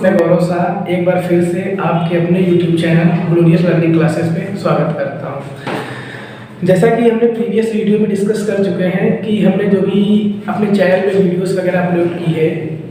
मैं गौरव शाह एक बार फिर से आपके अपने YouTube channel glorious learning classes में स्वागत करता हूँ। जैसा कि हमने प्रीवियस वीडियो में डिस्कस कर चुके हैं कि हमने जो भी अपने चैनल पे वीडियोस वगैरह अपलोड की है,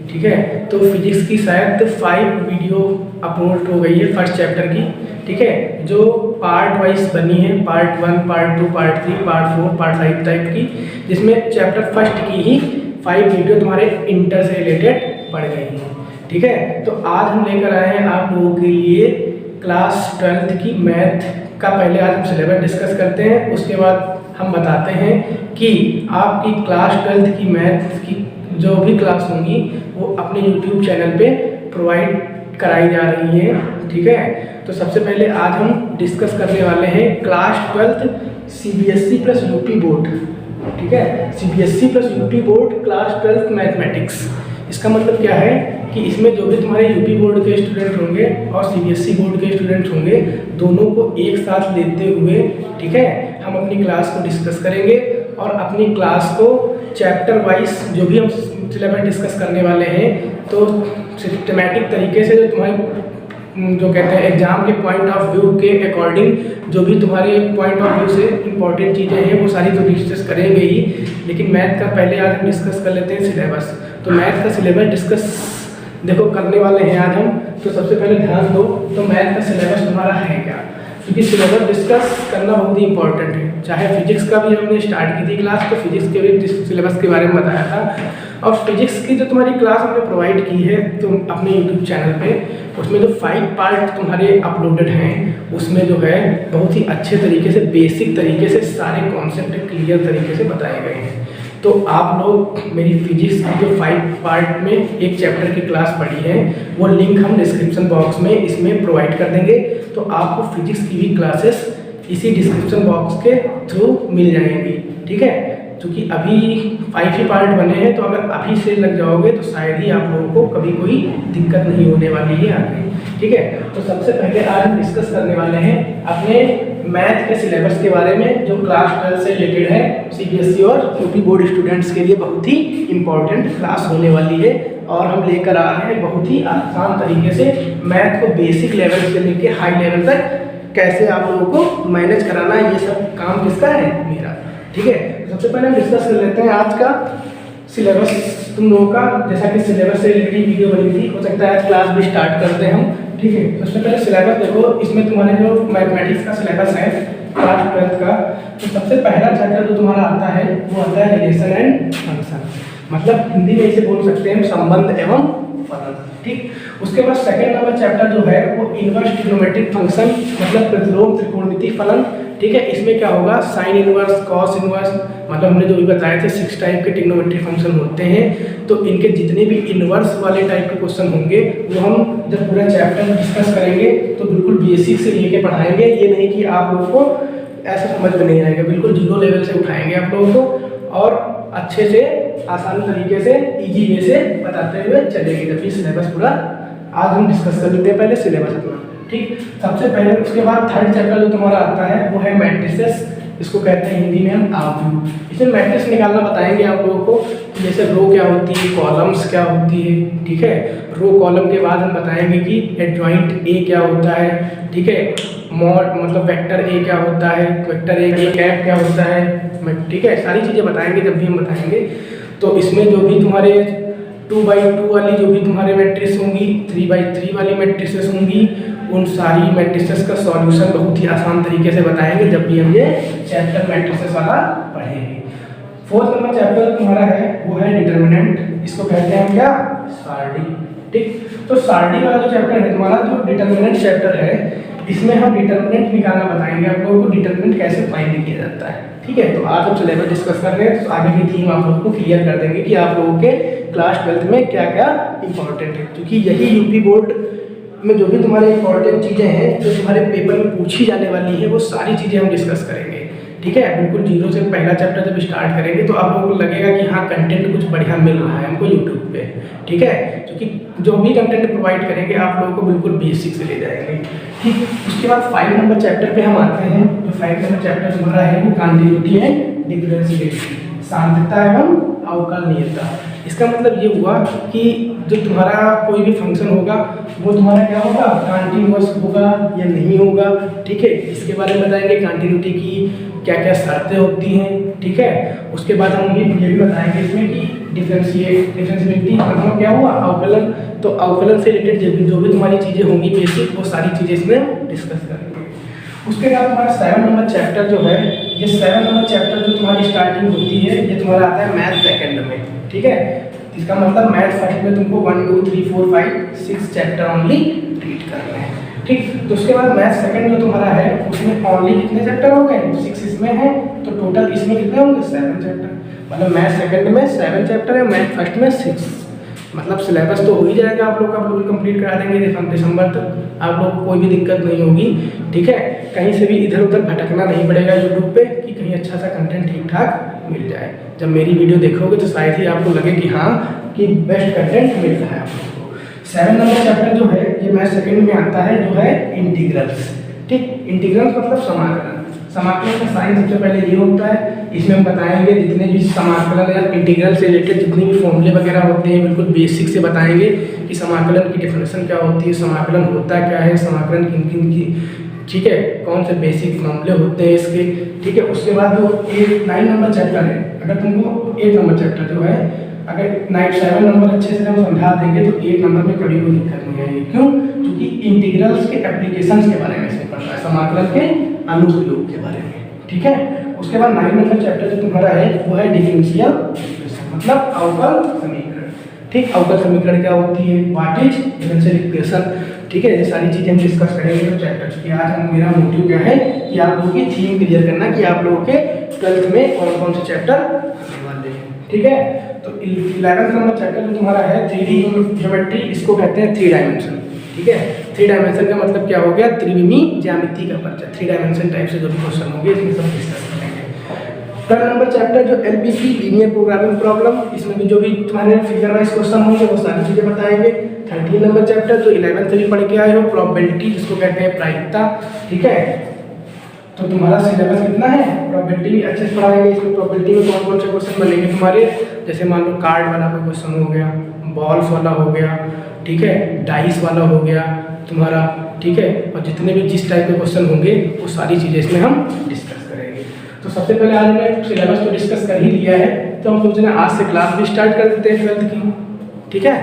ठीक है, तो फिजिक्स की शायद 5 वीडियो अपलोड हो गई है फर्स्ट चैप्टर की, ठीक है, जो पार्ट वाइज बनी है, part 1, part 2, part 3, part 4, part 5 type की, जिसमें चैप्टर फर्स्ट की ही 5 वीडियो तुम्हारे इंटर से रिलेटेड पड़ गई हैं, ठीक है। तो आज हम लेकर आए हैं आप लोगों के लिए क्लास 12th की मैथ का। पहले आज हम सिलेबस डिस्कस करते हैं, उसके बाद हम बताते हैं कि आपकी क्लास 12th की मैथ की जो भी क्लास होंगी वो अपने YouTube चैनल पे प्रोवाइड कराई जा रही हैं, ठीक है। तो सबसे पहले आज हम डिस्कस करने वाले हैं class 12th CBSE plus UP board, ठीक है, CBSE plus UP board class 12th mathematics. इसका मतलब क्या है कि इसमें जो भी तुम्हारे यूपी बोर्ड के स्टूडेंट होंगे और CBSE बोर्ड के स्टूडेंट होंगे, दोनों को एक साथ लेते हुए, ठीक है, हम अपनी क्लास को डिस्कस करेंगे और अपनी क्लास को चैप्टर वाइज जो भी हम सिलेबस डिस्कस करने वाले हैं, तो सिस्टमैटिक तरीके से जो तुम्हारे जो कहते हैं एग्जाम के पॉइंट ऑफ व्यू के अकॉर्डिंग जो भी तुम्हारे पॉइंट ऑफ व्यू से इंपॉर्टेंट चीज़ें हैं वो सारी तो डिस्कस करेंगे ही, लेकिन मैथ का पहले आज हम डिस्कस कर लेते हैं सिलेबस। तो मैथ का सिलेबस डिस्कस देखो करने वाले हैं आज हम। तो सबसे पहले ध्यान दो, तो मैथ का सिलेबस तुम्हारा है क्या, क्योंकि सिलेबस डिस्कस करना बहुत ही इंपॉर्टेंट है। चाहे फिजिक्स का भी हमने स्टार्ट की थी क्लास, तो फिजिक्स के भी सिलेबस के बारे में बताया था, और फिजिक्स की जो तुम्हारी क्लास हमने प्रोवाइड की है तुम अपने यूट्यूब चैनल पे, उसमें जो 5 पार्ट तुम्हारे अपलोडेड हैं उसमें जो है बहुत ही अच्छे तरीके से बेसिक तरीके से सारे कॉन्सेप्ट क्लियर तरीके से बताए गए हैं। तो आप लोग मेरी फिजिक्स की जो 5 पार्ट में एक चैप्टर की क्लास पढ़ी है वो लिंक हम डिस्क्रिप्शन बॉक्स में इसमें प्रोवाइड कर देंगे, तो आपको फिजिक्स की भी क्लासेस इसी डिस्क्रिप्शन बॉक्स के थ्रू मिल जाएंगी, ठीक है। क्योंकि अभी 5 ही पार्ट बने हैं, तो अगर अभी से लग जाओगे तो शायद ही आप लोगों को कभी कोई दिक्कत नहीं होने वाली है आगे, ठीक है। तो सबसे पहले आज हम डिस्कस करने वाले हैं अपने मैथ के सिलेबस के बारे में, जो क्लास 12 से रिलेटेड है। CBSE और यूपी बोर्ड स्टूडेंट्स के लिए बहुत ही इंपॉर्टेंट क्लास होने वाली है, और हम लेकर आ रहे हैं बहुत ही आसान तरीके से मैथ को बेसिक लेवल से लेकर हाई लेवल तक कैसे आप लोगों को मैनेज कराना है, ये सब काम किसका है, मेरा, ठीक है। सबसे पहले हम डिस्कस कर लेते हैं आज का सिलेबस तुम लोगों का। जैसा कि सिलेबस से रिलेटेड वीडियो बनी थी, हो सकता है आज क्लास भी स्टार्ट करते हैं हम, ठीक है। सबसे पहले सिलेबस देखो, इसमें तुम्हारे जो मैथमेटिक्स का सिलेबस है क्लास 12 का, तो सबसे पहला चैप्टर जो तुम्हारा आता है वो आता है रिलेशन एंड फंक्शन, मतलब हिंदी में इसे बोल सकते हैं संबंध एवं फलन, ठीक। उसके बाद सेकंड नंबर चैप्टर जो है वो इनवर्स ट्रिग्नोमेट्रिक फंक्शन, मतलब प्रतिलोम त्रिकोणमिति फलन, ठीक है। इसमें क्या होगा, साइन इनवर्स, कॉस इनवर्स, मतलब हमने जो भी बताए थे 6 टाइप के ट्रिग्नोमेट्रिक फंक्शन होते हैं, तो इनके जितने भी इनवर्स वाले टाइप के क्वेश्चन होंगे वो हम जब पूरा चैप्टर डिस्कस करेंगे तो बिल्कुल बेसिक से लेके पढ़ाएंगे। ये नहीं कि आप लोगों को ऐसा समझ में नहीं आएगा, बिल्कुल 0 लेवल से उठाएंगे आप लोगों को, और अच्छे से आसान तरीके से इजी वे से बताते हुए चलेंगे। जब ये सिलेबस पूरा आज हम डिस्कस कर लेते हैं पहले सिलेबस अपना, ठीक। सबसे पहले उसके बाद थर्ड चैप्टर जो तुम्हारा आता है वो है मैट्रिसेस, इसको कहते हैं हिंदी में हम आव्यूह। इसमें मैट्रिक्स निकालना बताएंगे आप लोगों को, जैसे रो क्या होती है, कॉलम्स क्या होती है, ठीक है। रो कॉलम के बाद हम बताएंगे कि एडजॉइंट ए क्या होता है, ठीक है, मॉड मतलब वेक्टर ए क्या होता है, वेक्टर ए कैप क्या होता है, ठीक है, सारी चीज़ें बताएंगे जब भी हम बताएंगे। तो इसमें जो भी तुम्हारे 2x2 वाली जो भी तुम्हारे मैट्रिक्स होंगी, 3x3 वाली मैट्रिसेस होंगी, उन सारी मैट्रिसेस का सॉल्यूशन बहुत ही आसान तरीके से बताएंगे जब भी हम ये चैप्टर मैट्रिसेस वाला पढ़ेंगे। फोर्थ नंबर चैप्टर तुम्हारा है वो है डिटर्मिनेंट, इसको कहते हैं हम क्या, सारणी, ठीक। तो सारणी वाला जो चैप्टर है तुम्हारा, जो डिटर्मिनेंट चैप्टर है, इसमें हम डिटर्मिनेंट निकालना बताएंगे आप लोगों को, डिटर्मिनेंट कैसे फाइंड किया जाता है, ठीक है। तो आज हम सिलेबस डिस्कस कर रहे हैं, तो आगे की थीम आप लोगों को क्लियर कर देंगे कि आप लोगों के क्लास 12 में क्या क्या इंपॉर्टेंट है, क्योंकि यही यूपी बोर्ड में जो भी तुम्हारे इंपॉर्टेंट चीज़ें हैं जो तुम्हारे पेपर में पूछी जाने वाली है वो सारी चीज़ें हम डिस्कस करेंगे, ठीक है। बिल्कुल 0 से पहला चैप्टर जब स्टार्ट करेंगे तो आप लोगों को लगेगा कि हाँ कंटेंट कुछ बढ़िया मिल रहा है हमको यूट्यूब पे, ठीक है, क्योंकि जो भी कंटेंट प्रोवाइड करेंगे आप लोगों को बिल्कुल बेसिक से ले जाएंगे, ठीक। उसके बाद 5 नंबर चैप्टर पे हम आते हैं। जो 5 नंबर चैप्टर तुम्हारा है वो कॉन्टिन्यूटी एंड डिफरेंशिएबिलिटी, सांद्रता एवं अवकलनीयता। इसका मतलब ये हुआ कि जो तुम्हारा कोई भी फंक्शन होगा वो तुम्हारा क्या होगा, कॉन्टिन्यूअस होगा या नहीं होगा। ठीक है, इसके बारे में बताएंगे कॉन्टिन्यूटी की क्या क्या शर्तें होती हैं। ठीक है, उसके बाद हम ये भी बताएंगे इसमें कि डिफरेंशिएबिलिटी मतलब क्या हुआ, अवकलन। तो अवकलन से रिलेटेड जो भी तुम्हारी चीज़ें होंगी बेसिक, वो सारी चीज़ें इसमें डिस्कस करेंगे। उसके बाद तुम्हारा 7 नंबर चैप्टर जो है, ये 7 नंबर चैप्टर जो तुम्हारी स्टार्टिंग होती है ये तुम्हारा आता है मैथ सेकंड में। ठीक है, इसका मतलब मैथ फर्स्ट में तुमको 1 2 3 4 5 6 चैप्टर ओनली रीड करने हैं। ठीक, तो उसके बाद मैथ सेकंड जो तुम्हारा है उसमें ओनली कितने चैप्टर हो गए, 6 इसमें है, तो टोटल इसमें कितने होंगे 7 चैप्टर। मतलब मैथ सेकंड में 7 चैप्टर है, मैथ फर्स्ट में 6। मतलब सिलेबस तो हो ही जाएगा आप लोग का, बिल्कुल कंप्लीट करा देंगे दिसंबर तक, आप लोग को कोई भी दिक्कत नहीं होगी। ठीक है, कहीं से भी इधर उधर भटकना नहीं पड़ेगा यूट्यूब पे कि कहीं अच्छा सा कंटेंट ठीक ठाक मिल जाए। जब मेरी वीडियो देखोगे तो शायद ही आपको लगे कि हाँ कि बेस्ट कंटेंट मिल रहा है आप लोग को। 7 नंबर चैप्टर जो है ये मैथ सेकंड में आता है, जो है इंटीग्रल्स। ठीक, इंटीग्रल्स मतलब समाकलन। समाकलन का साइन सबसे पहले ये होता है, इसमें हम बताएंगे जितने भी समाकलन या इंटीग्रल से रिलेटेड जितने भी फॉर्मूले वगैरह होते हैं बिल्कुल बेसिक से बताएंगे कि समाकलन की डेफिनेशन क्या होती है, समाकलन होता क्या है, समाकलन किन किन की, ठीक है, कौन से बेसिक मामले होते हैं इसके। ठीक है, उसके बाद जो 9 नंबर चैप्टर है, अगर तुमको 8 नंबर चैप्टर जो है अगर 7 नंबर अच्छे से हम समझा देंगे तो 8 नंबर में कभी कोई दिक्कत नहीं आएगी। क्यों? क्योंकि इंटीग्रल्स के एप्लीकेशंस के बारे में से पढ़ रहा है, समाकलन के अनुप्रयोग के बारे में। ठीक है, उसके बाद 9 नंबर चैप्टर जो तुम्हारा है वो है डिफरेंशियल इक्वेशन, मतलब अवकल समीकरण। ठीक, अवकल समीकरण क्या होती है, व्हाट इज डिफरेंशियल इक्वेशन। ठीक है, ये सारी चीजें हम डिस्कस करेंगे तो चैप्टर की। आज हम मेरा मोटिव क्या है कि आप लोगों की थीम क्लियर करना कि आप लोगों के 12th में कौन कौन से चैप्टर आने वाले हैं। ठीक है, तो 11th नंबर चैप्टर जो तुम्हारा है 3D ज्योमेट्री, इसको कहते हैं 3 डायमेंशन। ठीक है, 3 डायमेंशन का मतलब क्या हो गया, त्रिविमीय ज्यामिति का परिचय। 3 डायमेंशन टाइप से जो भी क्वेश्चन होंगे इसमें सब डिस्कस करेंगे। 12 नंबर चैप्टर जो LPP लीनियर प्रोग्रामिंग प्रॉब्लम, इसमें भी जो भी तुम्हारे फिगर वाइज क्वेश्चन होंगे वो सारी चीजें बताएंगे। 13 नंबर चैप्टर जो 11th से भी पढ़ के आए हो, प्रोबेबिलिटी जिसको कहते हैं प्रायिकता। ठीक है, तो तुम्हारा सिलेबस कितना है, प्रोबेबिलिटी अच्छे से पढ़ाएंगे। इसमें प्रोबेबिलिटी में कौन कौन से क्वेश्चन बनेंगे तुम्हारे, जैसे मान लो कार्ड वाला कोई क्वेश्चन हो गया, बॉल्स वाला हो गया, ठीक है, डाइस वाला हो गया तुम्हारा। ठीक है, और जितने भी जिस टाइप के क्वेश्चन होंगे वो सारी चीज़ें इसमें हम डिस्कस करेंगे। तो सबसे पहले आज हमने सिलेबस तो डिस्कस कर ही लिया है, तो हम सोच रहे हैं आज से क्लास भी स्टार्ट कर देते हैं 12th की। ठीक है,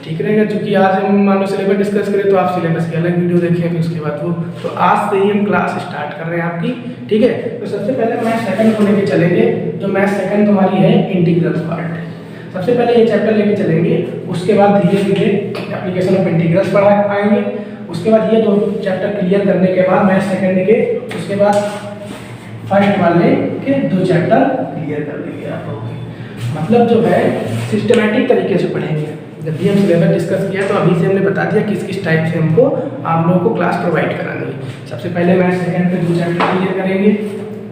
ठीक रहेगा, क्योंकि आज हम मान लो सिलेबस डिस्कस करें तो आप सिलेबस की अलग वीडियो देखें, फिर उसके बाद वो, तो आज से ही हम क्लास स्टार्ट कर रहे हैं आपकी। ठीक है, तो सबसे पहले मैथ सेकंड को लेके चलेंगे, जो मैथ सेकंड तुम्हारी है इंटीग्रल्स पार्ट। सबसे पहले ये चैप्टर लेके चलेंगे, उसके बाद धीरे धीरे एप्लीकेशन ऑफ इंटीग्रल्स पढ़ा आएंगे। उसके बाद ये 2 चैप्टर क्लियर करने के बाद मैथ सेकंड के, उसके बाद फर्स्ट वाले के 2 चैप्टर क्लियर कर देंगे आप लोग। मतलब जो है सिस्टमैटिक तरीके से पढ़ेंगे। जब भी हम सिलेबस डिस्कस किया तो अभी से हमने बता दिया किस किस टाइप से हमको आप लोगों को क्लास प्रोवाइड करानी है। सबसे पहले मैथ सेकंड के 2 चैप्टर क्लियर करेंगे,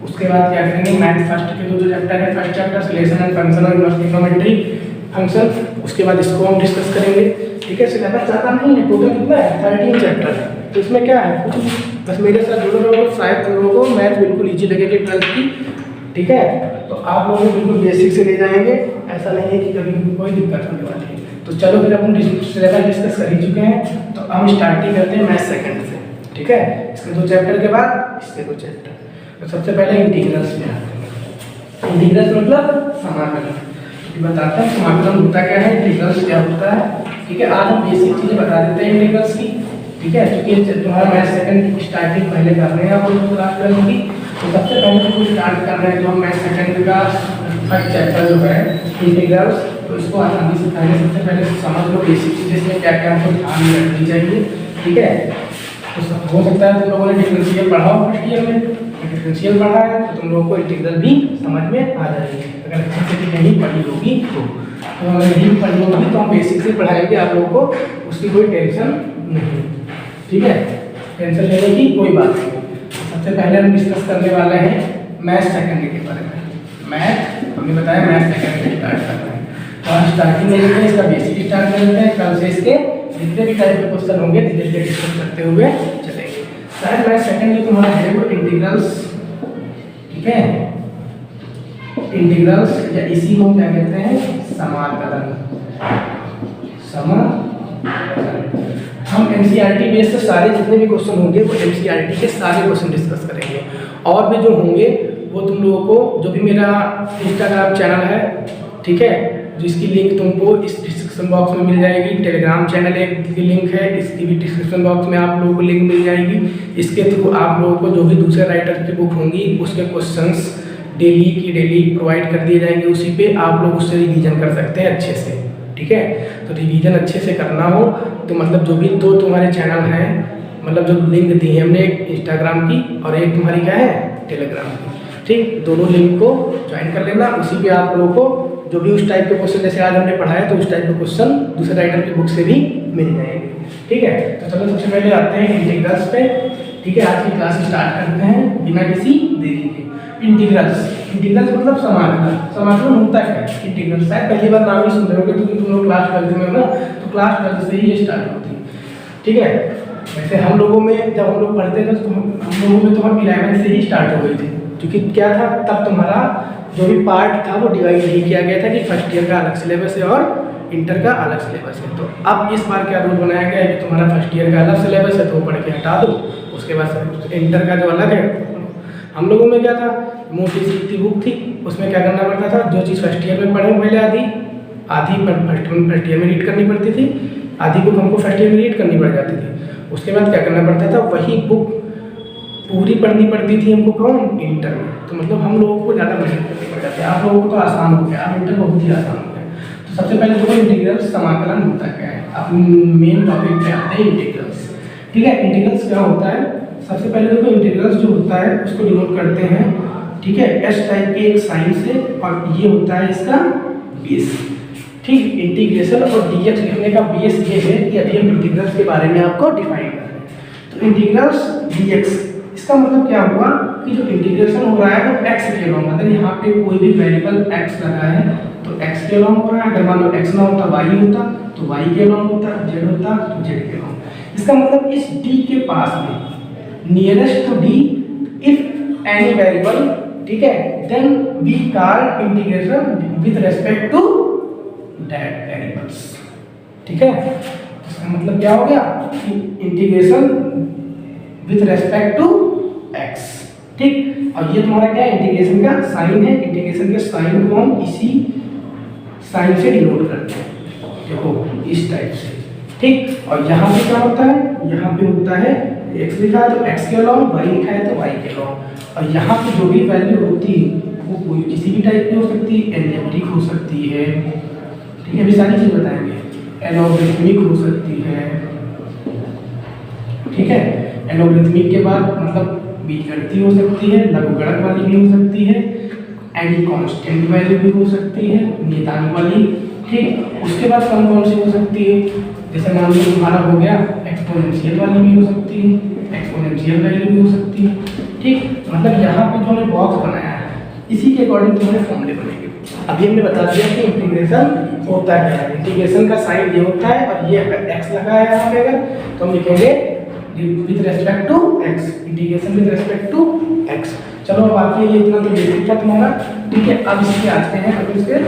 उसके बाद क्या करेंगे, मैथ फर्स्ट के 2 चैप्टर है, first chapter relation and function और इनवर्स ट्रिग्नोमेट्री फंक्शन, उसके बाद इसको हम डिस्कस करेंगे। ठीक है, सिलेबस ज़्यादा नहीं है, टोटल कितना है 13 चैप्टर है, तो इसमें क्या है कुछ बस मेरे साथ जुड़े रहो, शायद तुम लोगों को मैथ बिल्कुल ईजी लगेगी 12th की। ठीक है, तो आप लोग बिल्कुल बेसिक से ले जाएंगे, ऐसा नहीं है कि कभी कोई दिक्कत होने वाली है। तो चलो फिर अपन सिलेबस डिस्कस कर ही चुके हैं, तो हम स्टार्टिंग करते हैं मैथ सेकंड से। ठीक है, इसके 2 चैप्टर के बाद इसके 2 चैप्टर। तो सबसे पहले इंटीग्रल्स में आते हैं। इंटीग्रल्स मतलब समाकलन, बताते हैं समाकलन होता क्या है, इंटीग्रल्स क्या होता है। ठीक है, आज हम बेसिक चीज़ें बता देते हैं इंटीग्रल्स की। ठीक है, क्योंकि तुम्हारा मैथ सेकंड स्टार्टिंग पहले कर रहे हैं आप लोग क्लास 12 की, तो सबसे पहले कुछ स्टार्ट कर रहे हैं जो हम मैथ सेकंड का फर्स्ट चैप्टर जो है इंटीग्रल्स, तो इसको आसानी से पहले सबसे पहले समझ लो बेसिक चीज़ें इसमें क्या क्या हमको ध्यान में रखनी चाहिए। ठीक है, तो हो सकता है तुम लोगों ने डिफरेंशियल पढ़ा हो फर्स्ट ईयर में, डिफरेंशियल पढ़ा है तो तुम लोगों को इंटीग्रल भी समझ में आ जाएगी, अगर अच्छे से नहीं पढ़ी होगी तो। अगर नहीं पढ़ी होगी तो हम बेसिक से पढ़ाएंगे आप लोगों को, उसकी कोई टेंशन नहीं। ठीक है, टेंशन लेने की कोई बात नहीं। सबसे पहले हम डिस्कस करने वाले हैं मैथ सेकंड के बारे में। मैथ हमने बताया मैथ सेकंड से स्टार्ट करना है, तो हम स्टार्टिंग में इसका बेसिक स्टार्ट करते हैं, कल से इसके जितने भी टाइप के क्वेश्चन होंगे धीरे धीरे डिस्कस करते हुए चलेंगे। शायद मैथ सेकंड जो तुम्हारा है वो इंटीग्रल्स। ठीक है, इंटीग्रल्स, या इसी को हम क्या कहते हैं, समाकलन। हम एनसीईआरटी बेस्ड से सारे जितने भी क्वेश्चन होंगे वो एनसीईआरटी के सारे क्वेश्चन डिस्कस करेंगे, और भी जो होंगे वो तुम लोगों को, जो भी मेरा इंस्टाग्राम चैनल है, ठीक है, जिसकी लिंक तुमको इस डिस्क्रिप्शन बॉक्स में मिल जाएगी। टेलीग्राम चैनल एक की लिंक है, इसकी भी डिस्क्रिप्शन बॉक्स में आप लोगों को लिंक मिल जाएगी। इसके थ्रू आप लोगों को जो भी दूसरे राइटर की बुक होंगी उसके क्वेश्चंस डेली की डेली प्रोवाइड कर दिए जाएंगे। उसी पे आप लोग उससे रिवीजन कर सकते हैं अच्छे से, ठीक है। तो रिवीजन अच्छे से करना हो तो मतलब जो भी दो तुम्हारे चैनल हैं, मतलब जो लिंक दी है हमने, एक इंस्टाग्राम की और एक तुम्हारी क्या है, टेलीग्राम की, ठीक। दोनों लिंक को ज्वाइन कर लेना। उसी पे आप लोगों को जो भी उस टाइप के क्वेश्चन, जैसे आज हमने पढ़ाया तो उस टाइप के क्वेश्चन दूसरे राइटर की बुक से भी मिल जाएंगे, ठीक है। तो चलो सबसे पहले आते हैं इंटीग्रल्स पे, ठीक है। आज की क्लास स्टार्ट करते हैं बिना किसी देरी के। इंटीग्रल्स मतलब समाकलन। समाकलन होता है इंटीग्रल, शायद पहली बार नाम ही सुन रहे होगे क्योंकि तुम लोग क्लास 12 में हो ना, तो क्लास 12 से ही ये स्टार्ट होती है, ठीक है। वैसे हम लोगों में जब हम लोग पढ़ते थे तो हम लोगों में तो हम 11 से ही स्टार्ट हो गई थी, क्योंकि क्या था तब तुम्हारा जो भी पार्ट था वो डिवाइड नहीं किया गया था कि फर्स्ट ईयर का अलग सिलेबस है और इंटर का अलग सिलेबस है। तो अब इस बार क्या रूल बनाया गया है कि तुम्हारा फर्स्ट ईयर का अलग सिलेबस है तो वो पढ़ के हटा दो, उसके बाद इंटर का जो अलग है। हम लोगों में क्या था, मोटी सी इतनी बुक थी, उसमें क्या करना पड़ता था, जो चीज़ फर्स्ट ईयर में पढ़े पहले आधी फर्स्ट ईयर में रीड करनी पड़ती थी, आधी बुक हमको फर्स्ट ईयर में रीड करनी पड़ जाती थी। उसके बाद क्या करना पड़ता था, वही बुक पूरी पढ़नी पड़ती थी हमको कौन, इंटर में। तो मतलब हम लोगों को ज़्यादा मेहनत करनी पड़ जाती है, आप लोगों को तो आसान हो गया, अब इंटर बहुत ही आसान हो गया। तो सबसे पहले देखो इंटीग्रल समाकलन होता क्या है। अब मेन टॉपिक पे आते हैं इंटीग्रल्स, ठीक है। इंटीग्रल्स क्या होता है, सबसे पहले देखो इंटीग्रल्स जो होता है उसको डिनोट करते हैं, ठीक है, एस टाइप के एक साइन से, और ये होता है इसका बेस, ठीक। इंटीग्रेशन और डीएक्स लिखने का बेस ये है कि अभी हम इंटीग्रल्स के बारे में आपको डिफाइन कर रहे हैं। तो इंटीग्रल्स डीएक्स, इसका मतलब क्या हुआ कि जो इंटीग्रेशन हो रहा है वो एक्स के लॉन्ग, अगर यहाँ पे कोई भी वेरिएबल एक्स लगा है तो एक्स के लॉन्ग हो रहा है। अगर मान लो एक्स ना होता वाई होता तो वाई के लॉन्ग होता, जेड होता तो जेड के लॉन्ग। इसका मतलब इस डी के पास में nearest to D if any variable, ठीक है, then we call integration with respect to that variables, ठीक है। इसका मतलब क्या हो गया कि integration with respect to X, ठीक। और ये तुम्हारा क्या है, इंटीग्रेशन का साइन है। इंटीग्रेशन के साइन को हम इसी साइन से डिनोट करते हैं, देखो इस टाइप से, ठीक। और यहाँ पे क्या होता है, यहाँ पे होता है एक्स लिखा है तो एक्स के लॉन्ग, वाई लिखा है तो वाई के लॉन्ग। और यहाँ पे जो भी वैल्यू होती है वो कोई किसी भी टाइप की हो सकती है, एलजेब्रिक हो सकती है, ठीक है, अभी सारी चीज़ बताएंगे, एलोगरिथमिक हो सकती है, ठीक है। एलोगरिथमिक के बाद मतलब बीजगणितीय हो सकती है, लघुगणक वाली भी हो सकती है, एनी कांस्टेंट वैल्यू भी हो सकती है, नियतांक वाली, ठीक। उसके बाद कौन सी हो सकती है, जैसे मान लो तुम्हारा हो गया एक्सपोनेंशियल वाली भी हो सकती है, एक्सपोनेंशियल वैल्यू भी हो सकती है, ठीक। मतलब यहाँ पे जो हमने बॉक्स बनाया है इसी के अकॉर्डिंग तुम्हारे फॉर्मूले बनेंगे। अभी हमने बता दिया कि इंटीग्रेशन होता है, इंटीग्रेशन का साइन ये होता है और ये अगर एक्स लगा है यहाँ पे अगर तो हम लिखेंगे with respect to X, integration with respect to X. चलो अब आते हैं, ये इतना तो बेसिक था तुम्हारा, ठीक है। अब इसके आते हैं, अब इसके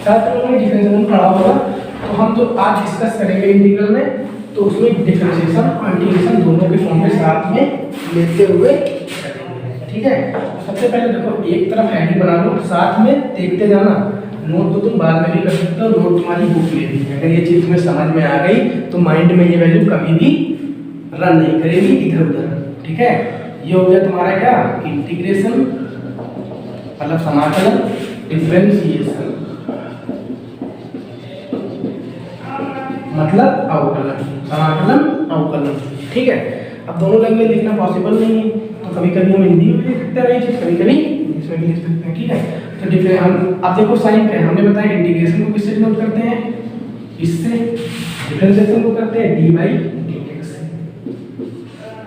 साथ तुम लोगों ने डिफरेंशिएशन पढ़ा होगा, तो हम जो आज डिस्कस करेंगे इंटीग्रल में तो उसमें डिफरेंशिएशन और इंटीग्रेशन दोनों के फॉर्म के साथ में लेते हुए करेंगे, ठीक है। सबसे पहले देखो एक तरफ हेडिंग बना लो, साथ में देखते जाना, नोट तो तुम बाद में भी कर सकते हो, नोट तुम्हारी बुक में भी। अगर ये चीज़ तुम्हें समझ में आ गई तो माइंड में ये वैल्यू कभी भी रन नहीं करेगी इधर उधर, ठीक है। ये हो गया तुम्हारा क्या, इंटीग्रेशन मतलब समाकलन, डिफरेंशिएशन मतलब अवकलन, समाकलन अवकलन, ठीक है। अब दोनों लैंग्वेज लिखना पॉसिबल नहीं है तो कभी कभी हम हिंदी में लिख सकते हैं, कभी कभी इंग्लिश में भी लिख सकते हैं, ठीक है। तो डिफरेंस हम अब देखो साइन क्या है, हमने बताया इंटीग्रेशन को किससे डिनोट करते हैं, इससे, डिफरेंशिएशन को करते हैं डी बाई डीएक्स से।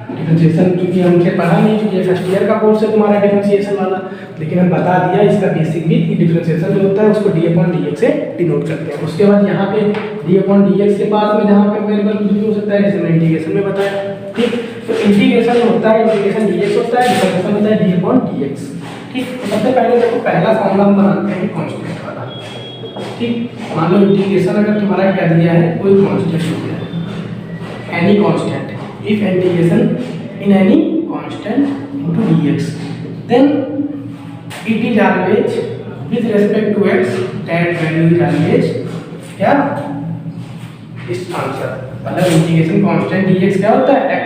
डिफरेंशिएशन क्योंकि हमने पढ़ा नहीं, क्योंकि फर्स्ट ईयर का कोर्स है तुम्हारा डिफरेंशिएशन वाला, लेकिन हम बता दिया इसका बेसिक भी कि डिफरेंशिएशन जो होता है उसको डी अपॉन डीएक्स से डिनोट करते हैं। उसके बाद यहाँ पे डी अपॉन डीएक्स के पास में जहाँ पे वेरिएबल कुछ भी हो सकता है, जैसे मैंने इंटीग्रेशन में बताया, ठीक। तो इंटीग्रेशन होता है, इंटीग्रेशन डीएक्स होता है, डिफरेंशिएशन होता है डी अपॉन डीएक्स, ठीक, तो सबसे पहले देखो पहला फॉर्मूला हम बनाते हैं कांस्टेंट वाला। ठीक, मान लो इंटीग्रेशन अगर तुम्हारा क्या दिया है, कोई कांस्टेंट दिया है, any constant, if integration in any constant into dx then it is always with respect to x that value is always क्या इस आंसर, मतलब इंटीग्रेशन कांस्टेंट dx क्या होता है x,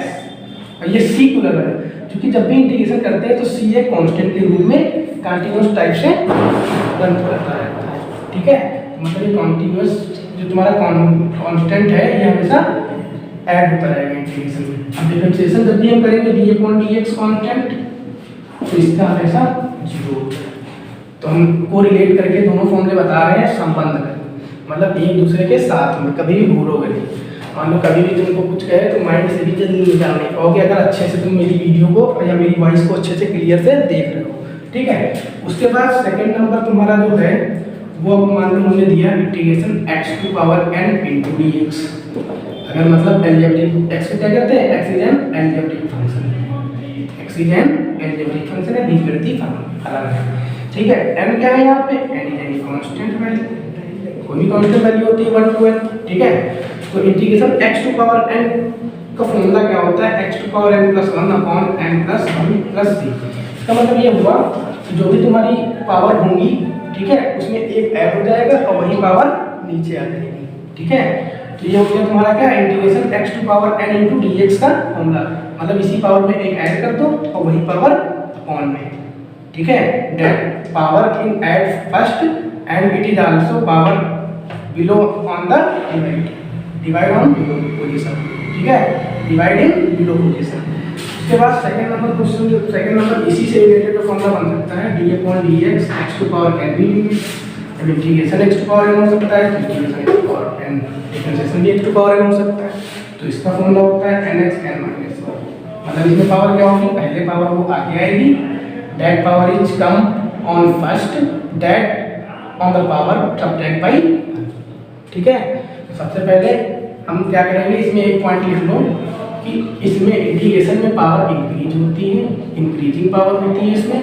और ये c को लगा है क्योंकि जब भी इंटीग्रेशन करते हैं तो c एक कांस्टेंट के रूप में कंटीन्यूअस टाइप से रन करता रहता है। ठीक है, मतलब ये कंटीन्यूअस जो तुम्हारा कांस्टेंट है ये हमेशा ऐड होता रहेगा इंटीग्रेशन में। अब डिफरेंशिएशन जब भी हम करेंगे d/dx कांस्टेंट तो इसका हमेशा 0 होता है। तो हम को रिलेट करके दोनों फॉर्मूले बता रहे हैं संबंध में, मतलब एक दूसरे के साथ में, कभी भी भूलोगे नहीं। मान लो कभी भी तुमको कुछ कहे तो माइंड से भी जल्दी निकाल नहीं पाओगे अगर अच्छे से तुम मेरी वीडियो को या मेरी वॉइस को अच्छे से क्लियर से देख रहे हो। ठीक है, उसके बाद सेकंड नंबर तुम्हारा जो है वो मान लो हमने दिया इंटीग्रेशन x⁴n * dx। अगर मतलब अलजेब्रिक x को क्या कहते हैं, x is an algebraic function, x is an algebraic function है, बीजगणितीय फलन है। ठीक है, n क्या है यहाँ पे, n is any constant value, कोई भी कांस्टेंट वैल्यू होती है 1 to n। ठीक है, तो इंटीग्रेशन x⁴n का फॉर्मूला क्या होता है, x⁴n + 1/n + 1 + c। इसका मतलब ये हुआ कि जो भी तुम्हारी पावर होंगी, ठीक है, उसमें एक ऐड हो जाएगा और वही पावर नीचे आ जाएगी। ठीक है, तो ये हो गया तुम्हारा क्या, इंटीग्रेशन x⁴n * dx का फॉर्मूला, मतलब इसी पावर में एक ऐड कर दो और वही पावर अपॉन में। ठीक है, that power in add first and it is also power below on the divide on below position. ठीक है, डिवाइड इन बिलो पोजीशन। उसके बाद सेकंड नंबर क्वेश्चन, जो सेकंड नंबर इसी से रिलेटेड जो फॉर्मूला बन सकता है d/dx x⁴n भी, अब इंटीग्रेशन x⁴n हो सकता है, इंटीग्रेशन x⁴n, डिफरेंशिएशन भी x⁴n हो सकता है। तो इसका फॉर्मूला होता है nxn - 1, मतलब इसमें पावर क्या होगी, पहले पावर वो आगे आएगी, that power is come on first, that on the power subtract by. ठीक है, तो सबसे पहले हम क्या करेंगे, इसमें एक पॉइंट लिख लो कि इसमें इंटीग्रेशन में पावर इंक्रीज होती है, इंक्रीजिंग पावर होती है इसमें।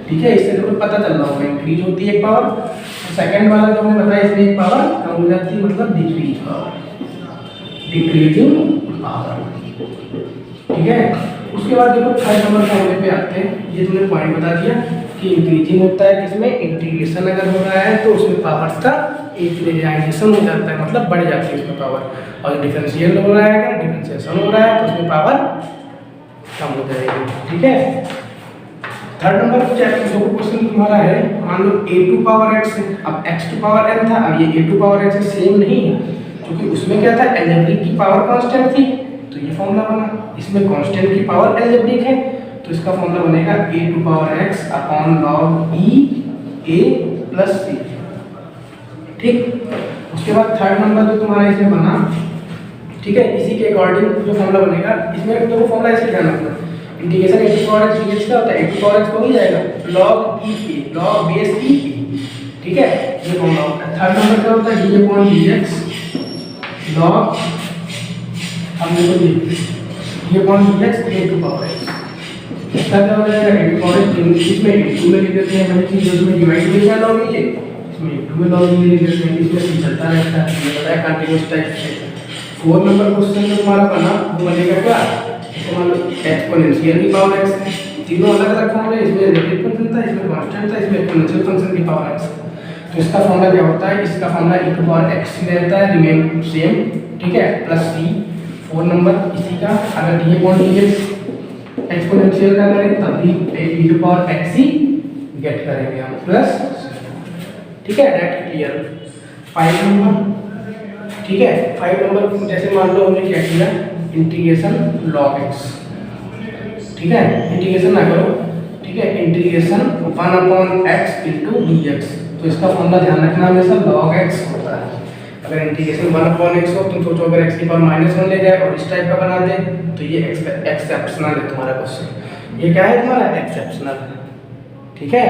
ठीक है, इससे तो पता चल रहा होगा इंक्रीज होती है एक पावर। तो सेकंड वाला जो हमने बताया इसमें एक पावर कम हो जाती है, मतलब डिक्रीज पावर, डिक्रीजिंग पावर। ठीक है, उसके बाद देखो थर्ड नंबर फॉर्मूले पे आते हैं। ये तुमने पॉइंट बता दिया कि इंक्रीजिंग होता है किसमें, इंटीग्रेशन अगर हो रहा है तो उसमें पावर्स का इंक्रीजाइजेशन हो जाता है, मतलब बढ़ जाती है उसमें पावर, और डिफरेंशियल हो रहा है, अगर डिफरेंशिएशन हो रहा है तो उसमें पावर कम हो जाएगी। ठीक है, थर्ड नंबर जो क्वेश्चन तुम्हारा है, मान लो a⁴x है, अब x⁴n था, अब ये a⁴x से सेम नहीं है क्योंकि उसमें क्या था, अलजेब्रिक की पावर कांस्टेंट थी, तो ये फॉर्मूला बना। इसमें कांस्टेंट की पावर अलजेब्रिक है तो इसका फॉर्मूला बनेगा a⁴x log e a + c। ठीक, उसके बाद थर्ड नंबर जो तुम्हारा इसमें बना, ठीक है, इसी के अकॉर्डिंग जो फॉर्मूला बनेगा, इसमें तो वो फॉर्मूला ऐसे लिखना है, इंटीग्रेशन a⁴x dx का होता है, a⁴x को ही जाएगा log e a, log base e a। ठीक है, ये फॉर्मूला होता है। थर्ड नंबर क्या होता है, d/dx log, हम देखो d/dx a⁴x, इसका क्या हो जाएगा, a⁴x इसमें a2 में लिख देते हैं, मतलब कि जो में डिवाइड में क्या log ये, इसमें a2 में log ये लिख देते हैं, इसमें c चलता रहता है, ये पता है कंटीन्यूअस टाइप से। फोर्थ नंबर क्वेश्चन जो तुम्हारा बना वो बनेगा क्या, तो मान लो एक्सपोनेंशियल की पावर x है, तीनों अलग अलग फॉर्मूले, इसमें रिलेटिव फंक्शन था, इसमें कांस्टेंट था, इसमें एक्सपोनेंशियल फंक्शन की पावर x। तो इसका फॉर्मूला क्या होता है, इसका फॉर्मूला e⁴x रहता है, रिमेन सेम। ठीक है, प्लस c। फोर्थ नंबर इसी का, अगर d/dx एक्सपोनेंशियल का करें तब भी e⁴x ही गेट करेंगे हम, प्लस। ठीक है, दैट क्लियर। 5 नंबर, ठीक है, 5 नंबर जैसे मान लो हमने क्या किया, इंटीग्रेशन log x। ठीक है, इंटीग्रेशन ना करो, ठीक है, इंटीग्रेशन 1/x * dx। तो इसका फॉर्मूला ध्यान रखना हमेशा log x होता है। अगर इंटीग्रेशन 1/x हो, तुम सोचो अगर x की पावर -1 ले जाए और इस टाइप का बना दे तो ये एक्सेप्शनल है तुम्हारा क्वेश्चन। ये क्या है तुम्हारा, एक्सेप्शनल। ठीक है,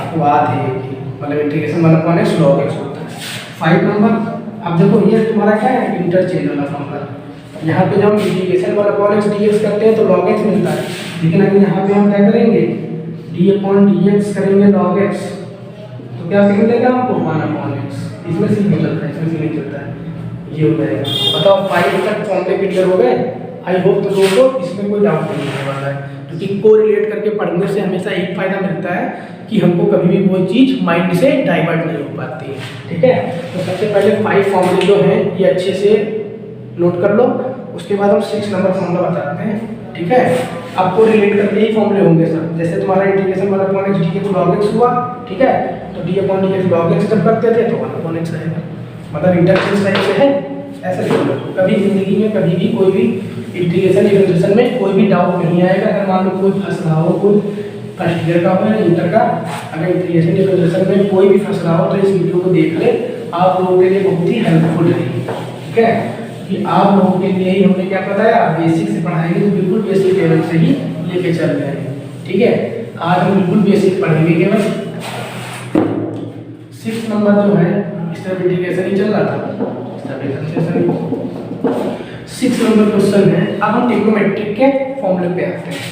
अपवाद है ये, मतलब इंटीग्रेशन 1/x log x होता है। 5 नंबर, अब देखो ये तुम्हारा क्या है, इंटरचेंज वाला फॉर्मूला। यहाँ पे जब हम इंटीग्रेशन 1/x dx करते हैं तो log x मिलता है, लेकिन अगर यहाँ पे हम क्या करेंगे, डी अपॉन डी एक्स करेंगे लॉग एक्स तो क्या मिलेगा आपको 1 अपॉन एक्स। इसमें सी नहीं चलता है, इसमें सी नहीं चलता है, ये हो जाएगा। बताओ 5 तक फॉर्मूले क्लियर हो गए। आई होप तो दोस्तों इसमें कोई डाउट नहीं होने वाला है, क्योंकि कोरिलेट करके पढ़ने से हमेशा एक फ़ायदा मिलता है कि हमको कभी भी वो चीज़ माइंड से डाइवर्ट नहीं हो पाती है। ठीक है, तो सबसे पहले 5 फॉर्मूले जो हैं ये अच्छे से नोट कर लो, उसके बाद हम 6 नंबर फॉर्मूला बताते हैं। ठीक है, आपको रिलेट करके ही फॉर्मूले होंगे सब। जैसे तुम्हारा integration 1 upon x D x log x हुआ, ठीक है, तो D upon D x log x जब करते थे तो 1 अपॉन एक्स रहेगा, मतलब इंटरचेंज टाइप से है। ऐसा नहीं, कभी जिंदगी में कभी भी कोई भी इंटीग्रेशन डिफरेंशिएशन में कोई भी डाउट नहीं आएगा। अगर मान लो कोई फंस रहा हो, कोई फर्स्ट ईयर का हो या इंटर का, अगर इंटीग्रेशन डिफरेंशिएशन में कोई भी फंस रहा हो तो इस वीडियो को देख ले, आप लोगों के लिए बहुत ही हेल्पफुल रहेगी। ठीक है, कि आप लोगों के लिए ही हमने क्या बताया, बेसिक से पढ़ाएंगे तो बिल्कुल बेसिक लेवल से ही लेके चल रहे हैं। ठीक है, आज हम बिल्कुल बेसिक पढ़ेंगे केवल। 6 नंबर जो है इस तरह इंटीग्रेशन ही चल रहा था, 6 नंबर क्वेश्चन है। अब हम ट्रिग्नोमेट्रिक के फॉर्मूले पे आते हैं।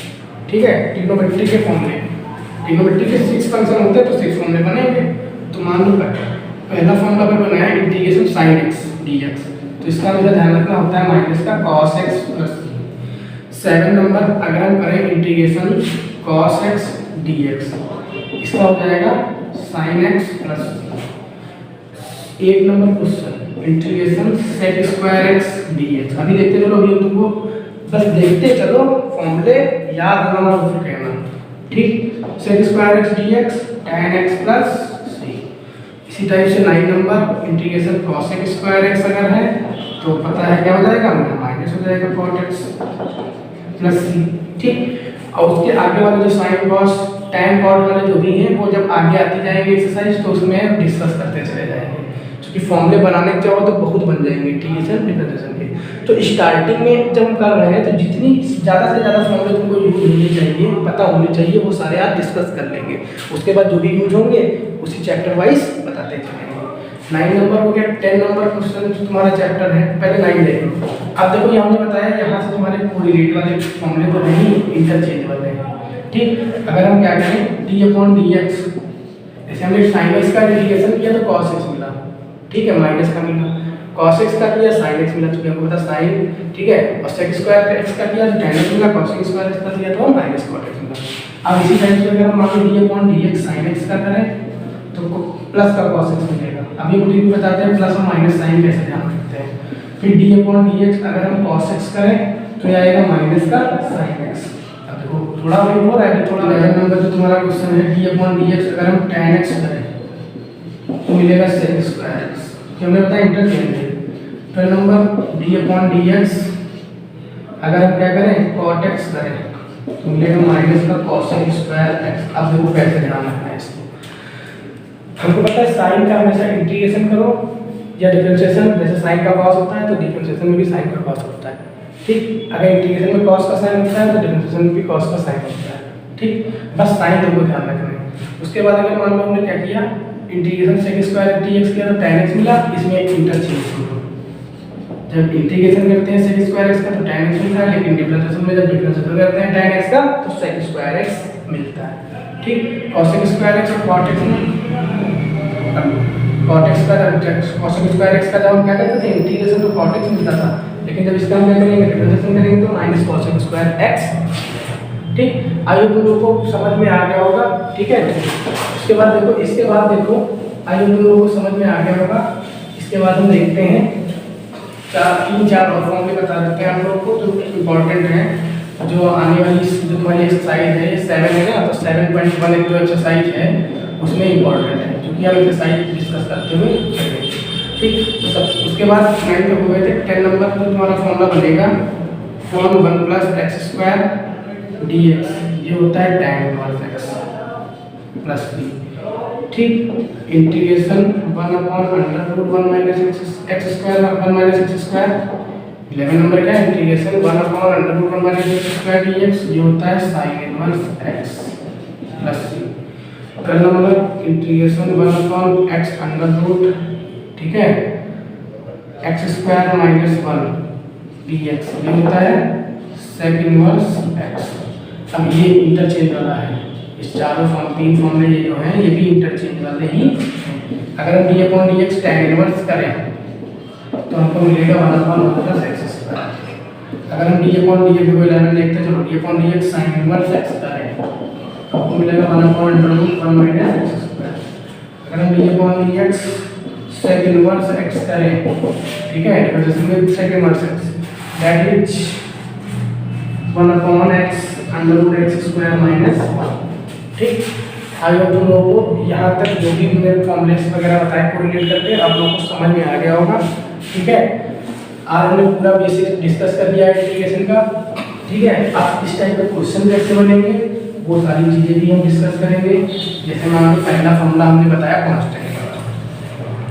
ठीक है, ट्रिग्नोमेट्रिक के फॉर्मूले, ट्रिग्नोमेट्रिक के 6 फंक्शन होते हैं तो 6 फॉर्मूले बनेंगे। तो मान लो पहला फॉर्मूला पे बनाया इंटीग्रेशन sin x dx, तो इसका मुझे ध्यान रखना होता है माइनस का cos x प्लस 7 नंबर अगर हम करें इंटीग्रेशन cos x dx, इसका हो जाएगा sin x plus 8 number question integration sec square x dx। अभी देखते चलो, अभी तुमको बस देखते चलो, फॉर्मूले याद करना और फिर कहना। ठीक, sec square x dx tan x plus c। इसी टाइप से 9 number integration cos x square x अगर है तो पता है क्या हो जाएगा, माइनस हो जाएगा cot x प्लस c। ठीक, और उसके आगे वाले जो sin cos tan cot वाले जो भी हैं वो जब आगे आती जाएंगे एक्सरसाइज तो उसमें डिस्कस करते चले जाएंगे, क्योंकि फॉर्मूले बनाने के चाहो तो बहुत बन जाएंगे इंटीग्रेशन डिफरेंशिएशन के। तो स्टार्टिंग में जब हम कर रहे हैं तो जितनी ज़्यादा से ज़्यादा फॉर्मूले तुमको यूज होने चाहिए, पता होने चाहिए, वो सारे आप डिस्कस कर लेंगे। उसके बाद जो भी यूज होंगे उसी चैप्टर वाइज बताते चलेंगे। 9 नंबर हो गया। 10 नंबर क्वेश्चन जो तुम्हारा चैप्टर है, पहले 9 देख लो। अब देखो यहाँ हमने बताया यहाँ से तुम्हारे कोरिलेट वाले फॉर्मूले तो नहीं, इंटरचेंजेबल है। ठीक, अगर हम क्या करें डी अपॉन डी एक्स, जैसे हमने sin x का इंटीग्रेशन किया तो cos x मिला, ठीक है, माइनस का मिला, cos x का किया sin x मिला, चूंकि हमको पता sin, ठीक है, और sec स्क्वायर x का किया तो tan x मिला, cos x स्क्वायर x का किया तो माइनस cot x मिला। अब इसी टाइप से अगर हम मान लो d upon dx sin x का करें तो प्लस का cos x मिलेगा। अभी हम भी बताते हैं प्लस और माइनस साइन कैसे ध्यान रखते हैं। फिर d अपॉन dx अगर हम cos x करें तो ये आएगा माइनस का sin x। अब देखो थोड़ा वही हो रहा है, थोड़ा 11 नंबर जो तुम्हारा क्वेश्चन है d अपॉन dx अगर हम tan x करें तो मिलेगा sec स्क्वायर x, कि हमने बताया इंटरचेंज है। 12 नंबर d अपॉन dx अगर हम क्या करें cot x करें तो मिलेगा माइनस का cos स्क्वायर x। अब देखो कैसे ध्यान रखना है इसको। हमको पता है साइन का हमेशा इंटीग्रेशन करो या डिफरेंशिएशन, जैसे साइन का cos होता है तो डिफरेंशिएशन में भी साइन का cos होता है। ठीक, अगर इंटीग्रेशन में cos का साइन होता है तो डिफरेंशिएशन में भी cos का साइन होता है। ठीक, बस साइन हमको ध्यान रखना है। उसके बाद अगर मान लो हमने क्या किया इंटीग्रेशन sec स्क्वायर dx किया तो tan x मिला, इसमें इंटरचेंज करो। जब इंटीग्रेशन करते हैं sec स्क्वायर x का तो tan x मिलता है, लेकिन डिफरेंशिएशन में जब डिफरेंशिएशन करते हैं tan x का तो sec स्क्वायर x मिलता है। ठीक, cos स्क्वायर x और cot x में cot x का cos स्क्वायर x का जब हम क्या करते थे इंटीग्रेशन तो cot x मिलता था, लेकिन जब इसका हम क्या करेंगे डिफरेंशिएशन करेंगे तो माइनस cos स्क्वायर x। ठीक, आइए तुम लोगों को समझ में आ गया होगा। ठीक है, इसके बाद देखो आइए तुम लोगों को समझ में आ गया होगा। इसके बाद हम देखते हैं 3-4 और फॉर्मूले बता देते हैं हम लोग को जो इम्पोर्टेंट हैं, जो आने वाली जो तुम्हारी एक्सरसाइज है 7 है ना, तो 7.1 जो एक्सरसाइज है उसमें इम्पोर्टेंट है, क्योंकि हम एक्सरसाइज डिस्कस करते हुए चलेंगे। ठीक, तो सब उसके बाद 9 तक हो गए थे। 10 नंबर जो तुम्हारा फॉर्मूला बनेगा form 1 plus X square dx, ये होता है tan inverse x plus b। ठीक, integration 1 upon under root 1 minus X square 1 minus X square. 11 number क्या है integration 1 upon under root 1 minus X square dx, ये होता है sin inverse x plus c। 12 number integration 1 upon x under root, ठीक है, x square minus 1 dx, ये होता है sec इनवर्स x। अब ये इंटरचेंज वाला है, इस चारों फॉर्म 3 फॉर्मूले ये जो हैं ये भी इंटरचेंज वाले ही हैं। अगर हम d/dx tan इनवर्स करें तो हमको मिलेगा 1/1 + x²। अगर हम d/dx को 11 देखते हैं, चलो d/dx sin इनवर्स x करें तो हमको मिलेगा 1/√1 - x²। अगर हम d/dx sec इनवर्स x करें, ठीक है, differentiation sec inverse x that is 1/x √x² - 1। ठीक, आई होप तुम लोगों को यहाँ तक जो भी मैंने फॉर्मूलेस वगैरह बताए कोरिलेट करके आप लोगों को समझ में आ गया होगा। ठीक है, आज हमने पूरा बेसिक डिस्कस कर लिया है इंटीग्रेशन का। ठीक है, आप इस टाइप के क्वेश्चन कैसे बनेंगे वो सारी चीज़ें भी हम डिस्कस करेंगे। जैसे मान लो पहला फॉर्मूला हमने बताया कांस्टेंट का,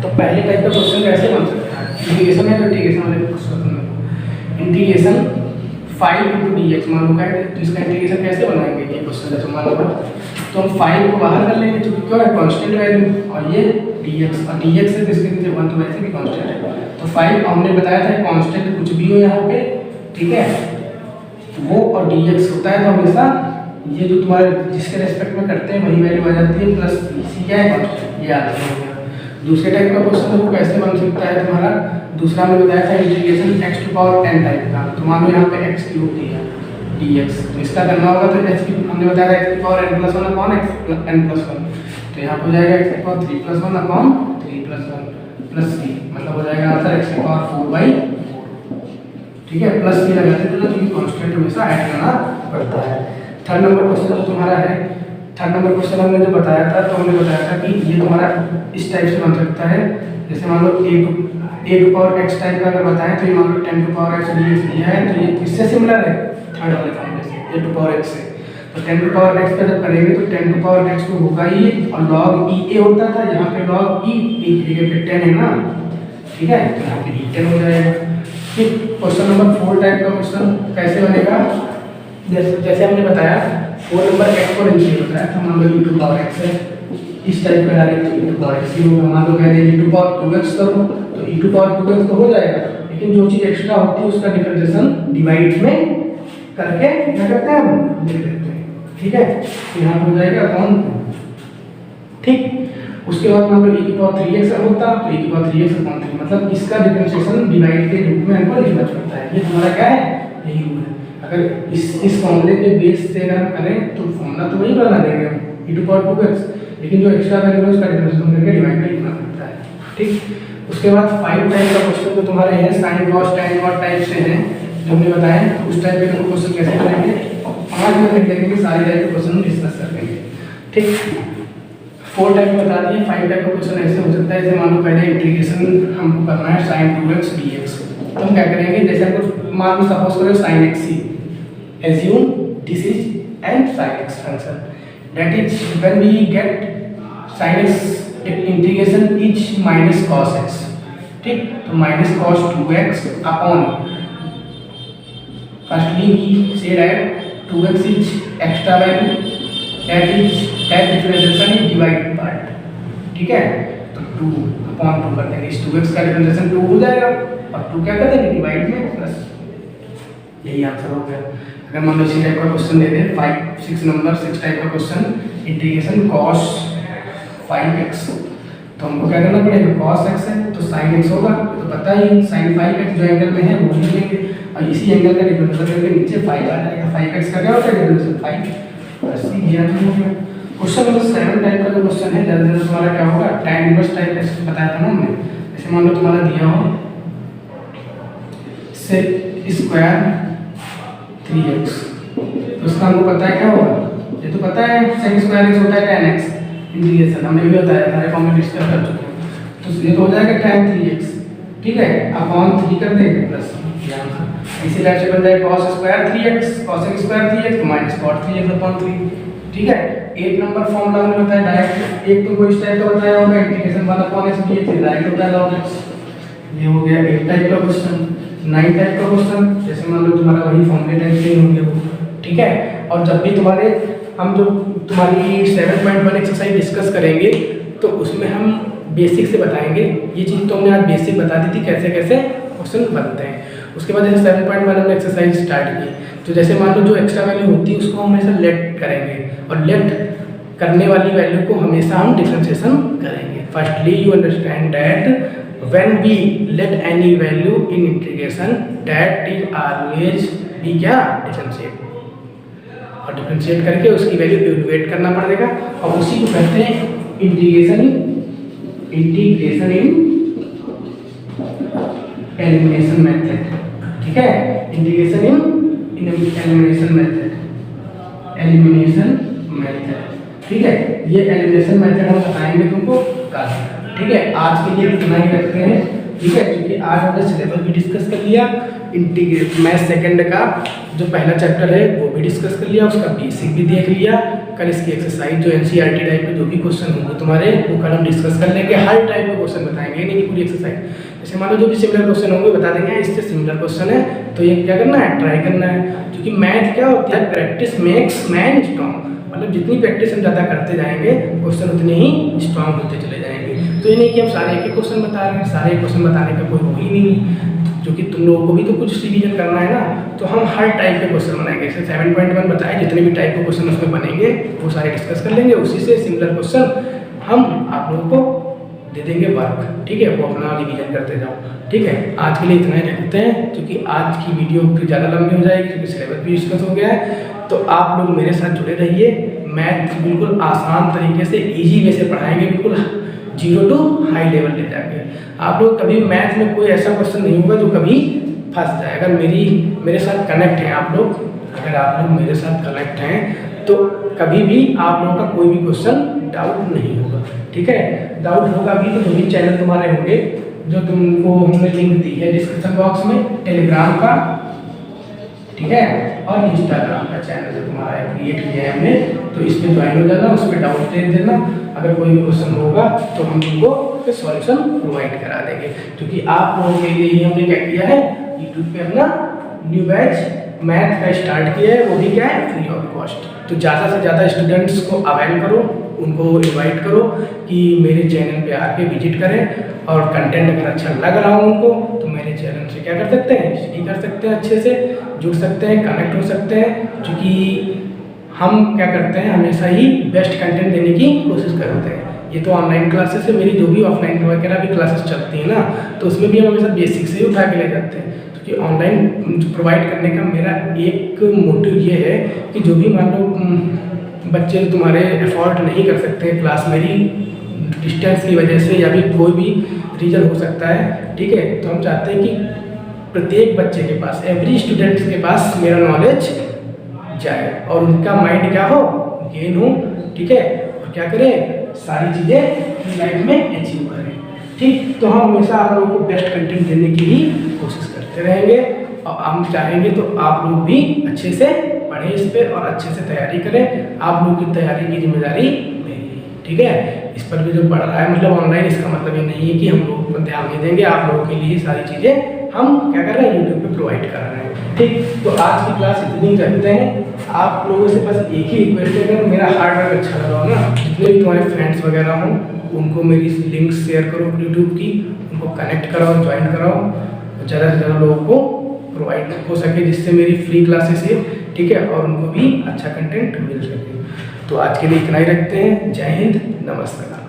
तो पहले टाइप का क्वेश्चन कैसे बन सकता है, इंटीग्रेशन है तो इंटीग्रेशन वाले क्वेश्चन, इंटीग्रेशन 5 × dx मान लो है, तो इसका इंटीग्रेशन कैसे बनाएंगे ये क्वेश्चन है। तो मान लो तो हम 5 को बाहर कर लेंगे क्योंकि क्या है कांस्टेंट वैल्यू, और ये dx और dx है तो इसके नीचे 1 तो वैसे भी कांस्टेंट है। तो 5 हमने बताया था कांस्टेंट कुछ भी हो यहाँ पे, ठीक है, वो और dx होता है तो हमेशा ये जो तुम्हारे जिसके रेस्पेक्ट में करते हैं वही वैल्यू आ जाती है प्लस इसी क्या है कांस्टेंट, ये आ जाएगा। दूसरे टाइप का क्वेश्चन वो कैसे बन सकता है तुम्हारा, दूसरा हमने बताया था इंटीग्रेशन x⁴n टाइप का। तो मान लो यहाँ पे x³ दिया dx, तो इसका करना होगा तो हमने बताया था x⁴n + 1/n + 1, तो यहाँ पे हो जाएगा x⁴3 + 1/3 + 1 + 3, मतलब हो जाएगा आंसर x⁴4/4। ठीक है, प्लस 3 लगाते थे तो कांस्टेंट हमेशा ऐड करना पड़ता है। थर्ड नंबर क्वेश्चन जो तुम्हारा है, थर्ड नंबर क्वेश्चन हमने जो बताया था तो हमने बताया था कि ये तुम्हारा इस टाइप से बन सकता है। जैसे मान लो a⁴x टाइप का अगर बताएं तो ये मान लो 10⁻x dx दिया है, तो ये किससे सिमिलर है, थर्ड वाले फॉर्मूले से, a⁴x से। तो 10⁻x का जब करेंगे तो 10⁻x को होगा ये, और log e a होता था, यहाँ पे log e की जगह पे 10 है ना, ठीक है, तो यहाँ पे e10 हो जाएगा। फिर क्वेश्चन नंबर 4 टाइप का क्वेश्चन कैसे बनेगा, जैसे हमने बताया 4 नंबर एक्सपोनेंशियल होता है, तो मान लो e⁴x है, इस टाइप का डायरेक्ट e⁴x ही होगा। मान लो कह दें e⁴2x करो तो e⁴2x तो हो जाएगा, लेकिन जो चीज़ एक्स्ट्रा होती है उसका डिफरेंशिएशन डिवाइड में करके क्या करते हैं हम लिख देते हैं। ठीक है, तो यहाँ पे हो जाएगा अपॉन, ठीक। उसके बाद मान लो e⁴3x होता तो e⁴3x/3, मतलब इसका डिफरेंशिएशन डिवाइड के रूप में हमको लिखना पड़ता है। ये तुम्हारा क्या है, यही रूल है। अगर इस फॉर्मूले के बेस से अगर हम करें तो फॉर्मूला तो वही बना देंगे e⁴2x, लेकिन जो एक्स्ट्रा वैल्यू है उसका डिफरेंशिएशन करके डिवाइड में लिखना पड़ता है। ठीक, उसके बाद 5 टाइप का क्वेश्चन जो तुम्हारे हैं sine cos tan cot type से हैं जो हमने बताया, तो उस टाइप के क्वेश्चन कैसे करेंगे 5 मिनट लिख लेंगे, सारे टाइप के क्वेश्चन डिस्कस कर लेंगे। ठीक, 4 टाइप बता दिए, 5 टाइप का क्वेश्चन ऐसे हो सकता है। जैसे मान लो पहले इंटीग्रेशन हमको करना है sin 2x dx, तो हम क्या करेंगे, जैसे हमको मान लो सपोज करो sin x he, assume this is an sin x function, that is when we get sin x integration is minus cos x, ठीक, तो minus cos 2x upon, firstly we say that 2x is extra value, that differentiation is divide part, ठीक है, तो 2/2 कर देंगे, इस 2x का differentiation 2 हो जाएगा और 2 क्या कर देंगे डिवाइड में प्लस, यही आंसर हो गया। अगर मान लो इसी टाइप का क्वेश्चन दे दें 6 नंबर 6 टाइप का क्वेश्चन इंटीग्रेशन cos 5x, तो हमको क्या करना पड़ेगा, cos x है तो sin x होगा, तो पता ही sin 5x जो एंगल में है वो ही लेंगे और इसी एंगल का डिफरेंशियल करके नीचे 5 आ जाएगा। 5x का क्या होता है डिफरेंशियल 5, बस ये आंसर हो गया। क्वेश्चन नंबर 7 टाइप का जो क्वेश्चन है जल्दी तुम्हारा क्या होगा, tan इनवर्स टाइप ऐसे बताया था ना हमने। जैसे मान लो तुम्हारा दिया हो sec² 3x, तो उसका हमको पता है क्या होगा, ये तो पता है sec² x होता है tan x, इंटीग्रेशन हमने भी बताया सारे फॉर्म में डिस्कस कर चुके हैं, तो ये तो हो जाएगा tan 3x, ठीक है, अपॉन 3 कर देंगे प्लस, इसी टाइप से बन जाएगा cos² 3x, cos x² 3x तो माइनस cot 3x/3, ठीक है। 8 नंबर फॉर्मूला हमने बताया डायरेक्ट, एक तो कोई इस टाइप का बताया होगा इंटीग्रेशन 1/x dx डायरेक्ट होता है log x, ये हो गया 8 टाइप का क्वेश्चन। 9 टाइप का क्वेश्चन जैसे मान लो तुम्हारा वही फॉर्मूले टाइप के होंगे वो, ठीक है, और जब भी तुम्हारे हम जो तुम्हारी 7.1 एक्सरसाइज डिस्कस करेंगे तो उसमें हम बेसिक से बताएंगे, ये चीज़ तो हमने आज बेसिक बता दी थी कैसे कैसे क्वेश्चन बनते हैं। उसके बाद जैसे 7.1 हमने एक्सरसाइज स्टार्ट की, तो जैसे मान लो जो एक्स्ट्रा वैल्यू होती है उसको हम हमेशा लेफ्ट करेंगे, और लेफ्ट करने वाली वैल्यू को हमेशा हम डिफरेंशिएशन करेंगे। Firstly you understand that when we let any value in integration that is always be क्या डिफरेंशिएट, और डिफरेंशिएट करके उसकी वैल्यू इवैल्यूएट करना पड़ेगा, और उसी को कहते हैं इंटीग्रेशन इन एलिमिनेशन मेथड। ठीक है, इंटीग्रेशन इन एलिमिनेशन मेथड। ठीक है, ये एलिमिनेशन मेथड हम बताएंगे तुमको कल। ठीक है, आज के लिए इतना ही रखते हैं। ठीक है, क्योंकि आज हमने सिलेबस भी डिस्कस कर लिया, इंटीग्रेट मैथ सेकंड का जो पहला चैप्टर है वो भी डिस्कस कर लिया, उसका बेसिक भी देख लिया। कल इसकी एक्सरसाइज जो एनसीईआरटी टाइप के जो भी क्वेश्चन होंगे तुम्हारे वो कल हम डिस्कस कर लेंगे। हर टाइप के क्वेश्चन बताएंगे, नहीं कि पूरी एक्सरसाइज। जैसे मान लो जो भी सिमिलर क्वेश्चन होंगे बता देंगे इससे सिमिलर क्वेश्चन है तो ये क्या करना है, ट्राई करना है। क्योंकि मैथ क्या होता है, प्रैक्टिस मेक्स मैन स्ट्रॉन्ग, मतलब जितनी प्रैक्टिस हम ज़्यादा करते जाएंगे क्वेश्चन उतने ही स्ट्रॉन्ग होते चले जाएंगे। तो ये नहीं कि हम सारे एक क्वेश्चन बता रहे हैं, सारे क्वेश्चन बताने का कोई हो ही नहीं, क्योंकि तुम लोगों को भी तो कुछ रिवीजन करना है ना। तो हम हर टाइप के क्वेश्चन बनाएंगे, जैसे 7.1 बताए, जितने भी टाइप के क्वेश्चन उसमें बनेंगे वो सारे डिस्कस कर लेंगे। उसी से सिमिलर क्वेश्चन हम आप लोगों को दे देंगे वर्क। ठीक है, वो अपना रिवीजन करते जाओ। ठीक है, आज के लिए इतना ही रखते हैं, क्योंकि आज की वीडियो फिर ज़्यादा लंबी हो जाएगी, क्योंकि सिलेबस भी डिस्कस हो गया है। तो आप लोग मेरे साथ जुड़े रहिए, मैथ बिल्कुल आसान तरीके से इजी वे से पढ़ाएंगे, बिल्कुल 0 टू हाई लेवल ले जाएंगे। आप लोग कभी मैथ में कोई ऐसा क्वेश्चन नहीं होगा जो कभी फंस जाए। अगर मेरे साथ कनेक्ट हैं आप लोग, अगर आप लोग मेरे साथ कनेक्ट हैं तो कभी भी आप लोगों का कोई भी क्वेश्चन डाउट नहीं होगा। ठीक है, डाउट होगा भी तो जो भी चैनल तुम्हारे होंगे, जो तुमको हमने लिंक दी है डिस्क्रिप्शन बॉक्स में, टेलीग्राम का, ठीक है, और इंस्टाग्राम का चैनल जो तुम्हारा क्रिएट किया है हमने, तो इस पर ज्वाइन हो जाना, उस पर डाउट दे देना। अगर कोई भी क्वेश्चन होगा तो हम तुमको सॉल्यूशन प्रोवाइड करा देंगे। क्योंकि आप लोगों के लिए ही हमने क्या किया है, यूट्यूब पे अपना न्यू बैच मैथ का स्टार्ट किया है, वो भी क्या है, फ्री ऑफ कॉस्ट। तो ज़्यादा से ज़्यादा स्टूडेंट्स को अवेल करो, उनको इनवाइट करो कि मेरे चैनल पे आके विजिट करें, और कंटेंट अगर अच्छा लग रहा हो उनको तो मेरे चैनल से क्या कर सकते हैं, स्टडी कर सकते हैं, अच्छे से जुड़ सकते हैं, कनेक्ट हो सकते हैं। क्योंकि हम क्या करते हैं, हमेशा ही बेस्ट कंटेंट देने की कोशिश करते हैं। ये तो ऑनलाइन क्लासेस है, मेरी जो भी ऑफलाइन वगैरह भी क्लासेस चलती हैं ना, तो उसमें भी हम हमेशा बेसिक से ही उठा के ले जाते हैं। क्योंकि ऑनलाइन प्रोवाइड करने का मेरा एक मोटिव ये है कि जो भी मान लो बच्चे तुम्हारे एफोर्ड नहीं कर सकते क्लास, मेरी डिस्टेंस की वजह से या भी कोई भी रीज़न हो सकता है, ठीक है, तो हम चाहते हैं कि प्रत्येक बच्चे के पास, एवरी स्टूडेंट्स के पास मेरा नॉलेज जाए और उनका माइंड क्या हो, गेन हो। ठीक है, और क्या करें, सारी चीज़ें लाइफ में अचीव करें। ठीक, तो हम हमेशा आप लोगों को बेस्ट कंटेंट देने की ही कोशिश करते रहेंगे, और हम चाहेंगे तो आप लोग भी अच्छे से पढ़ें इस पर और अच्छे से तैयारी करें। आप लोग की तैयारी की जिम्मेदारी मेरी, ठीक है। इस पर भी जो पढ़ रहा है मतलब ऑनलाइन, इसका मतलब ये नहीं है कि हम लोग ध्यान नहीं देंगे, आप लोगों के लिए सारी चीज़ें हम क्या कर रहे हैं, यूट्यूब पे प्रोवाइड कर रहे हैं। ठीक, तो आज की क्लास इतनी रखते हैं। आप लोगों से बस एक ही रिक्वेस्ट है, अगर मेरा हार्ड वर्क अच्छा लगा हो ना, जितने भी तुम्हारे फ्रेंड्स वगैरह हों उनको मेरी लिंक शेयर करो यूट्यूब की, उनको कनेक्ट कराओ, ज्वाइन कराओ, ज़्यादा से ज़्यादा लोगों को प्रोवाइड हो सके, जिससे मेरी फ्री क्लासेस है, ठीक है, और उनको भी अच्छा कंटेंट मिल सके। तो आज के लिए इतना ही रखते हैं। जय हिंद, नमस्कार।